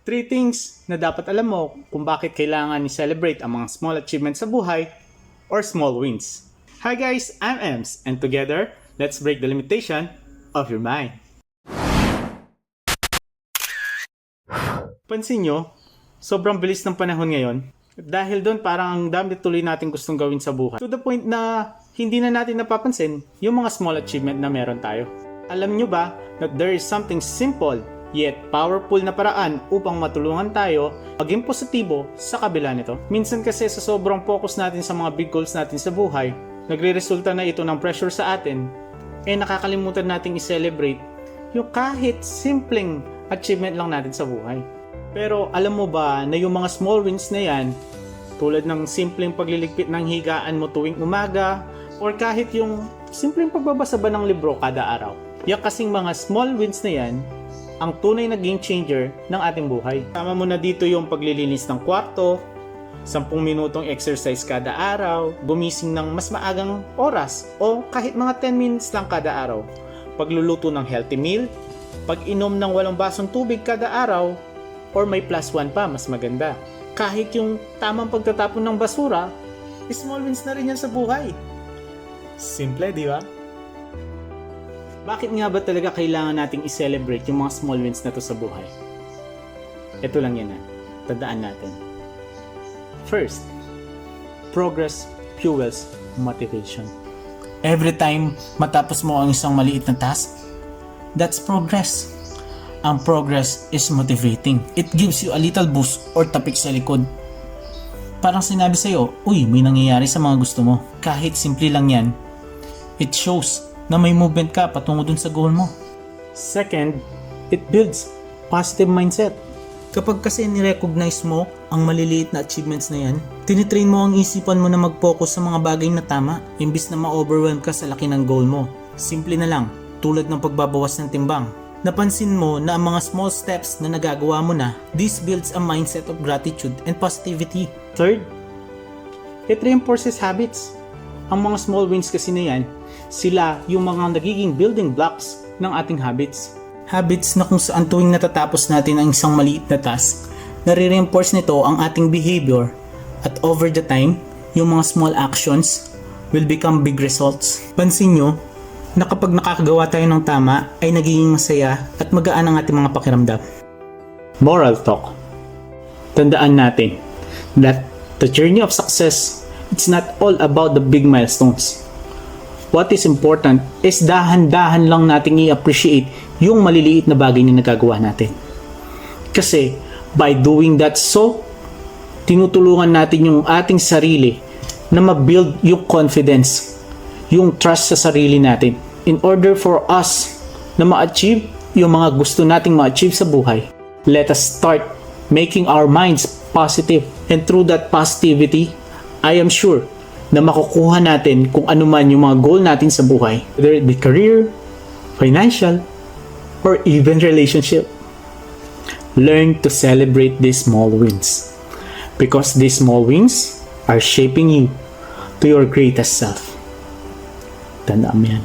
3 things na dapat alam mo kung bakit kailangan i-celebrate ang mga small achievements sa buhay or small wins. Hi guys, I'm Ems, and together, let's break the limitation of your mind. Pansin nyo, sobrang bilis ng panahon ngayon. Dahil doon parang ang dami tuloy natin gustong gawin sa buhay. To the point na hindi na natin napapansin yung mga small achievement na meron tayo. Alam nyo ba that there is something simple yet powerful na paraan upang matulungan tayo maging positibo sa kabila nito? Minsan kasi sa sobrang focus natin sa mga big goals natin sa buhay, nagre-resulta na ito ng pressure sa atin, nakakalimutan nating i-celebrate yung kahit simpleng achievement lang natin sa buhay. Pero alam mo ba na yung mga small wins na yan, tulad ng simpleng pagliligpit ng higaan mo tuwing umaga, or kahit yung simpleng pagbabasa ba ng libro kada araw, yung kasing mga small wins na yan, ang tunay na game changer ng ating buhay. Tama mo na dito yung paglilinis ng kwarto, 10 minutong exercise kada araw, gumising ng mas maagang oras o kahit mga 10 minutes lang kada araw, pagluluto ng healthy meal, pag-inom ng 8 basong tubig kada araw, or may +1 pa, mas maganda. Kahit yung tamang pagtatapon ng basura, small wins na rin yan sa buhay. Simple, di ba? Bakit nga ba talaga kailangan nating i-celebrate yung mga small wins na to sa buhay? Ito lang yan, tandaan natin. First, progress fuels motivation. Every time matapos mo ang isang maliit na task, that's progress. Ang progress is motivating. It gives you a little boost or tapik sa likod. Parang sinabi sa'yo, uy, may nangyayari sa mga gusto mo. Kahit simple lang yan, it shows na may movement ka patungo dun sa goal mo. Second, it builds positive mindset. Kapag kasi ni-recognize mo ang maliliit na achievements na yan, tinitrain mo ang isipan mo na mag-focus sa mga bagay na tama, imbis na ma-overwhelm ka sa laki ng goal mo. Simple na lang, tulad ng pagbabawas ng timbang. Napansin mo na ang mga small steps na nagagawa mo na, this builds a mindset of gratitude and positivity. Third, it reinforces habits. Ang mga small wins kasi na yan, sila yung mga nagiging building blocks ng ating habits. Habits na kung saan tuwing natatapos natin ang isang maliit na task, nare-reinforce nito ang ating behavior at over the time, yung mga small actions will become big results. Pansin nyo na kapag nakakagawa tayo ng tama ay nagiging masaya at magaan ang ating mga pakiramdam. Moral talk. Tandaan natin that the journey of success, it's not all about the big milestones. What is important is dahan-dahan lang nating i-appreciate yung maliliit na bagay na nagagawa natin. Kasi by doing that tinutulungan natin yung ating sarili na ma-build yung confidence, yung trust sa sarili natin. In order for us na ma-achieve yung mga gusto nating ma-achieve sa buhay, let us start making our minds positive. And through that positivity, I am sure na makukuha natin kung ano man yung mga goal natin sa buhay, whether it be career, financial, or even relationship. Learn to celebrate these small wins because these small wins are shaping you to your greatest self. Tandaan mo yan.